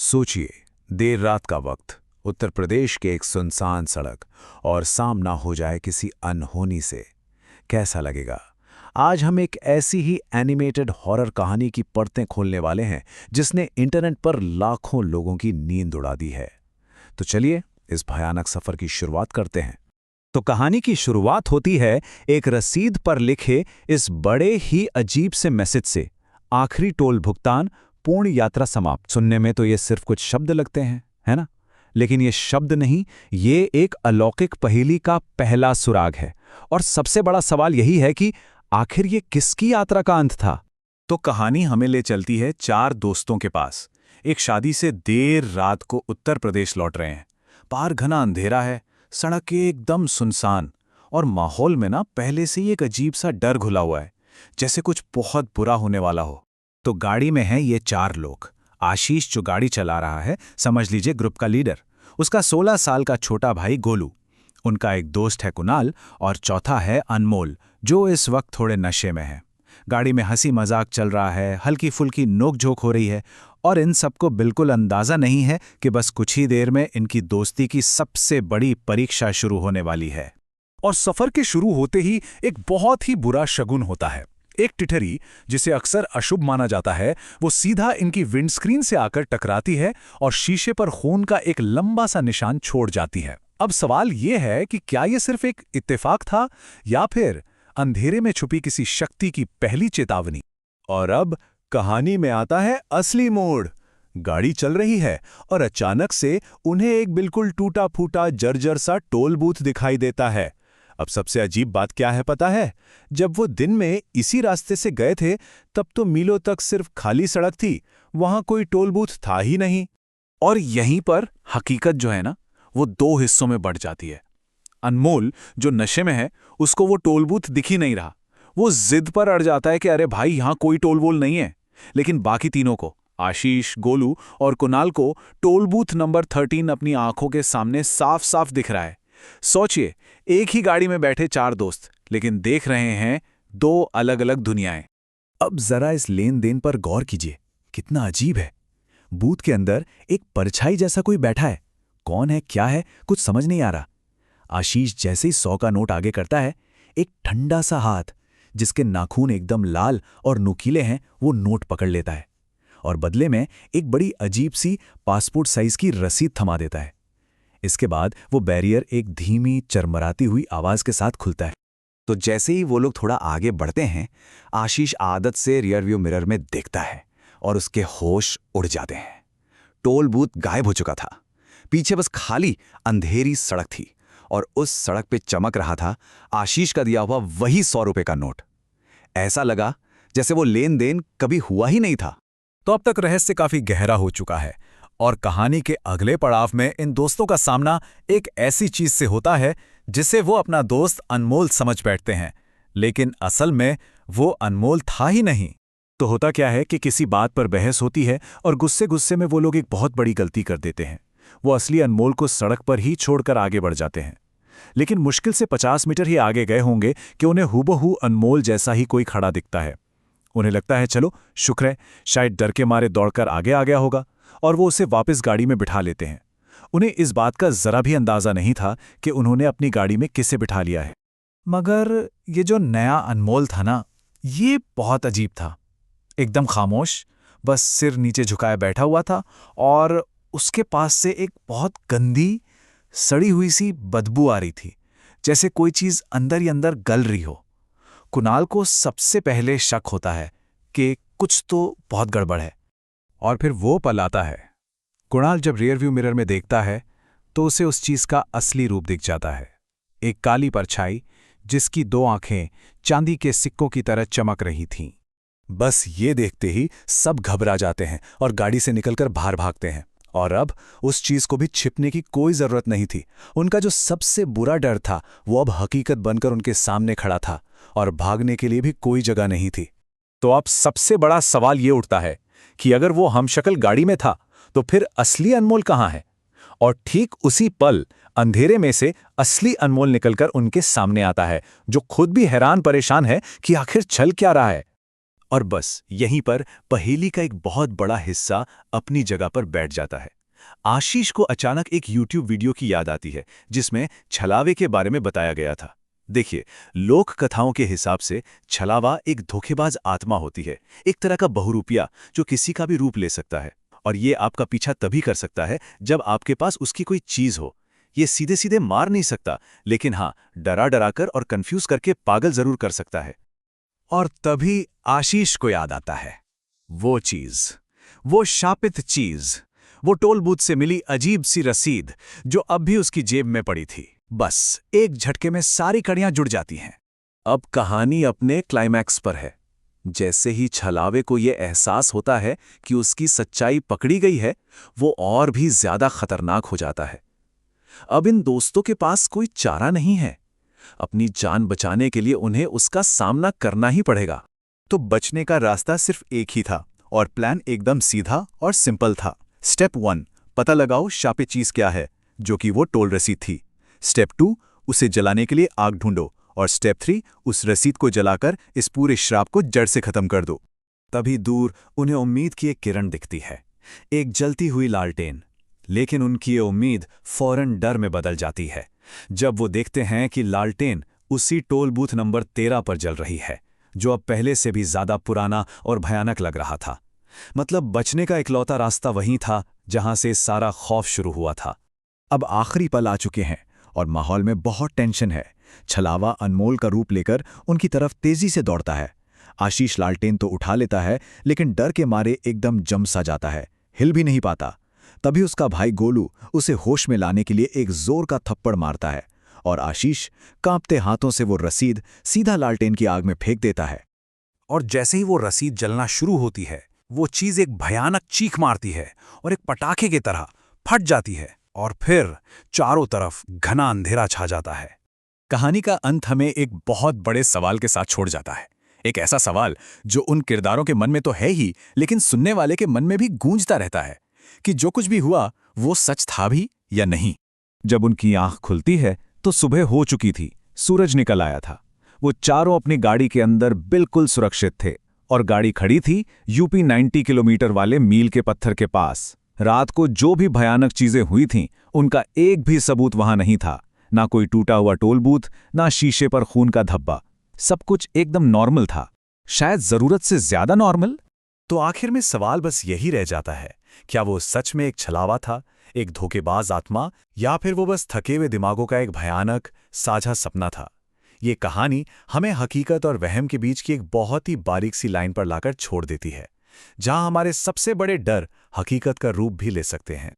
सोचिए, देर रात का वक्त, उत्तर प्रदेश के एक सुनसान सड़क और सामना हो जाए किसी अनहोनी से। कैसा लगेगा? आज हम एक ऐसी ही एनिमेटेड हॉरर कहानी की परतें खोलने वाले हैं जिसने इंटरनेट पर लाखों लोगों की नींद उड़ा दी है। तो चलिए इस भयानक सफर की शुरुआत करते हैं। तो कहानी की शुरुआत होती है एक रसीद पर लिखे इस बड़े ही अजीब से मैसेज से। आखिरी टोल भुगतान, पूर्ण यात्रा समाप्त। सुनने में तो ये सिर्फ कुछ शब्द लगते हैं, है ना? लेकिन ये शब्द नहीं, ये एक अलौकिक पहेली का पहला सुराग है। और सबसे बड़ा सवाल यही है कि आखिर ये किसकी यात्रा का अंत था? तो कहानी हमें ले चलती है चार दोस्तों के पास। एक शादी से देर रात को उत्तर प्रदेश लौट रहे हैं। पार घना अंधेरा है, सड़क एकदम सुनसान, और माहौल में ना पहले से ही एक अजीब सा डर घुला हुआ है, जैसे कुछ बहुत बुरा होने वाला हो। तो गाड़ी में हैं ये चार लोग। आशीष जो गाड़ी चला रहा है, समझ लीजिए ग्रुप का लीडर। उसका 16 साल का छोटा भाई गोलू। उनका एक दोस्त है कुणाल, और चौथा है अनमोल, जो इस वक्त थोड़े नशे में है। गाड़ी में हंसी मजाक चल रहा है, हल्की फुल्की नोक-झोंक हो रही है, और इन सबको बिल्कुल अंदाजा नहीं है कि बस कुछ ही देर में इनकी दोस्ती की सबसे बड़ी परीक्षा शुरू होने वाली है। और सफर के शुरू होते ही एक बहुत ही बुरा शगुन होता है। एक टिटरी, जिसे अक्सर अशुभ माना जाता है, वो सीधा इनकी विंडस्क्रीन से आकर टकराती है और शीशे पर खून का एक लंबा सा निशान छोड़ जाती है। अब सवाल ये है कि क्या ये सिर्फ एक इत्तेफाक था, या फिर अंधेरे में छुपी किसी शक्ति की पहली चेतावनी? और अब कहानी में आता है असली मोड़। गाड़ी चल रही है और अचानक से उन्हें एक बिल्कुल टूटा फूटा जर्जर सा टोल बूथ दिखाई देता है। अब सबसे अजीब बात क्या है पता है? जब वो दिन में इसी रास्ते से गए थे, तब तो मीलों तक सिर्फ खाली सड़क थी, वहां कोई टोल बूथ था ही नहीं। और यहीं पर हकीकत जो है ना, वो दो हिस्सों में बढ़ जाती है। अनमोल, जो नशे में है, उसको वो टोल बूथ दिख ही नहीं रहा। वो जिद पर अड़ जाता है कि अरे भाई, यहां कोई टोल वोल नहीं है। लेकिन बाकी तीनों को, आशीष, गोलू और कुणाल को, टोल बूथ नंबर 13 अपनी आंखों के सामने साफ साफ दिख रहा है। सोचिए, एक ही गाड़ी में बैठे चार दोस्त, लेकिन देख रहे हैं दो अलग अलग दुनियाएं। अब जरा इस लेन देन पर गौर कीजिए, कितना अजीब है। बूथ के अंदर एक परछाई जैसा कोई बैठा है। कौन है, क्या है, कुछ समझ नहीं आ रहा। आशीष जैसे ही 100 का नोट आगे करता है, एक ठंडा सा हाथ, जिसके नाखून एकदम लाल और नुकीले हैं, वो नोट पकड़ लेता है और बदले में एक बड़ी अजीब सी पासपोर्ट साइज की रसीद थमा देता है। इसके बाद वो बैरियर एक धीमी चरमराती हुई आवाज के साथ खुलता है। तो जैसे ही वो लोग थोड़ा आगे बढ़ते हैं, आशीष आदत से रियरव्यू मिरर में देखता है और उसके होश उड़ जाते हैं। टोल बूथ गायब हो चुका था। पीछे बस खाली अंधेरी सड़क थी, और उस सड़क पे चमक रहा था आशीष का दिया हुआ वही 100 रुपए का नोट। ऐसा लगा जैसे वो लेन देन कभी हुआ ही नहीं था। तो अब तक रहस्य काफी गहरा हो चुका है, और कहानी के अगले पड़ाव में इन दोस्तों का सामना एक ऐसी चीज से होता है जिसे वो अपना दोस्त अनमोल समझ बैठते हैं, लेकिन असल में वो अनमोल था ही नहीं। तो होता क्या है कि किसी बात पर बहस होती है और गुस्से गुस्से में वो लोग एक बहुत बड़ी गलती कर देते हैं। वो असली अनमोल को सड़क पर ही छोड़कर आगे बढ़ जाते हैं। लेकिन मुश्किल से 50 मीटर ही आगे गए होंगे कि उन्हें हूबहू अनमोल जैसा ही कोई खड़ा दिखता है। उन्हें लगता है चलो शुक्र है, शायद डर के मारे दौड़कर आगे आ गया होगा, और वो उसे वापस गाड़ी में बिठा लेते हैं। उन्हें इस बात का जरा भी अंदाजा नहीं था कि उन्होंने अपनी गाड़ी में किसे बिठा लिया है। मगर ये जो नया अनमोल था ना, ये बहुत अजीब था। एकदम खामोश, बस सिर नीचे झुकाए बैठा हुआ था, और उसके पास से एक बहुत गंदी, सड़ी हुई सी बदबू आ रही थी, जैसे कोई चीज अंदर ही अंदर गल रही हो। कुणाल को सबसे पहले शक होता है कि कुछ तो बहुत गड़बड़ है, और फिर वो पल आता है। कुणाल जब रियरव्यू मिरर में देखता है तो उसे उस चीज का असली रूप दिख जाता है। एक काली परछाई, जिसकी दो आंखें चांदी के सिक्कों की तरह चमक रही थीं। बस ये देखते ही सब घबरा जाते हैं और गाड़ी से निकलकर बाहर भागते हैं। और अब उस चीज को भी छिपने की कोई जरूरत नहीं थी। उनका जो सबसे बुरा डर था, वो अब हकीकत बनकर उनके सामने खड़ा था, और भागने के लिए भी कोई जगह नहीं थी। तो अब सबसे बड़ा सवाल ये उठता है कि अगर वो हमशक्ल गाड़ी में था, तो फिर असली अनमोल कहाँ है? और ठीक उसी पल अंधेरे में से असली अनमोल निकलकर उनके सामने आता है, जो खुद भी हैरान परेशान है कि आखिर चल क्या रहा है। और बस यहीं पर पहेली का एक बहुत बड़ा हिस्सा अपनी जगह पर बैठ जाता है। आशीष को अचानक एक YouTube वीडियो की याद आती है जिसमें छलावे के बारे में बताया गया था। देखिए, लोक कथाओं के हिसाब से छलावा एक धोखेबाज आत्मा होती है, एक तरह का बहुरूपिया जो किसी का भी रूप ले सकता है। और ये आपका पीछा तभी कर सकता है जब आपके पास उसकी कोई चीज हो। ये सीधे सीधे मार नहीं सकता, लेकिन हाँ, डरा डरा कर और कंफ्यूज करके पागल जरूर कर सकता है। और तभी आशीष को याद आता है वो चीज, वो शापित चीज, वो टोल बूथ से मिली अजीब सी रसीद जो अब भी उसकी जेब में पड़ी थी। बस एक झटके में सारी कड़ियां जुड़ जाती हैं। अब कहानी अपने क्लाइमैक्स पर है। जैसे ही छलावे को ये एहसास होता है कि उसकी सच्चाई पकड़ी गई है, वो और भी ज्यादा खतरनाक हो जाता है। अब इन दोस्तों के पास कोई चारा नहीं है। अपनी जान बचाने के लिए उन्हें उसका सामना करना ही पड़ेगा। तो बचने का रास्ता सिर्फ एक ही था और प्लान एकदम सीधा और सिंपल था। स्टेप 1, पता लगाओ शापित चीज क्या है, जो कि वो टोल रसीद थी। स्टेप 2, उसे जलाने के लिए आग ढूंढो। और स्टेप 3, उस रसीद को जलाकर इस पूरे श्राप को जड़ से खत्म कर दो। तभी दूर उन्हें उम्मीद की एक किरण दिखती है, एक जलती हुई लालटेन। लेकिन उनकी ये उम्मीद फौरन डर में बदल जाती है जब वो देखते हैं कि लालटेन उसी टोल बूथ नंबर 13 पर जल रही है, जो अब पहले से भी ज्यादा पुराना और भयानक लग रहा था। मतलब बचने का इकलौता रास्ता वहीं था जहां से सारा खौफ शुरू हुआ था। अब आखिरी पल आ चुके हैं और माहौल में बहुत टेंशन है। छलावा अनमोल का रूप लेकर उनकी तरफ तेजी से दौड़ता है। आशीष लालटेन तो उठा लेता है, लेकिन डर के मारे एकदम जम सा जाता है, हिल भी नहीं पाता। तभी उसका भाई गोलू उसे होश में लाने के लिए एक जोर का थप्पड़ मारता है और आशीष कांपते हाथों से वो रसीद सीधा लालटेन की आग में फेंक देता है। और जैसे ही वो रसीद जलना शुरू होती है, वो चीज एक भयानक चीख मारती है और एक पटाखे की तरह फट जाती है और फिर चारों तरफ घना अंधेरा छा जाता है। कहानी का अंत हमें एक बहुत बड़े सवाल के साथ छोड़ जाता है। एक ऐसा सवाल जो उन किरदारों के मन में तो है ही, लेकिन सुनने वाले के मन में भी गूंजता रहता है कि जो कुछ भी हुआ वो सच था भी या नहीं। जब उनकी आंख खुलती है तो सुबह हो चुकी थी, सूरज निकल आया था। वो चारों अपनी गाड़ी के अंदर बिल्कुल सुरक्षित थे और गाड़ी खड़ी थी यूपी 90 किलोमीटर वाले मील के पत्थर के पास। रात को जो भी भयानक चीजें हुई थीं, उनका एक भी सबूत वहां नहीं था। ना कोई टूटा हुआ टोल बूथ, ना शीशे पर खून का धब्बा। सब कुछ एकदम नॉर्मल था, शायद जरूरत से ज्यादा नॉर्मल। तो आखिर में सवाल बस यही रह जाता है, क्या वो सच में एक छलावा था, एक धोखेबाज आत्मा, या फिर वो बस थके हुए दिमागों का एक भयानक साझा सपना था। ये कहानी हमें हकीकत और वहम के बीच की एक बहुत ही बारीक सी लाइन पर लाकर छोड़ देती है, जहां हमारे सबसे बड़े डर हकीकत का रूप भी ले सकते हैं।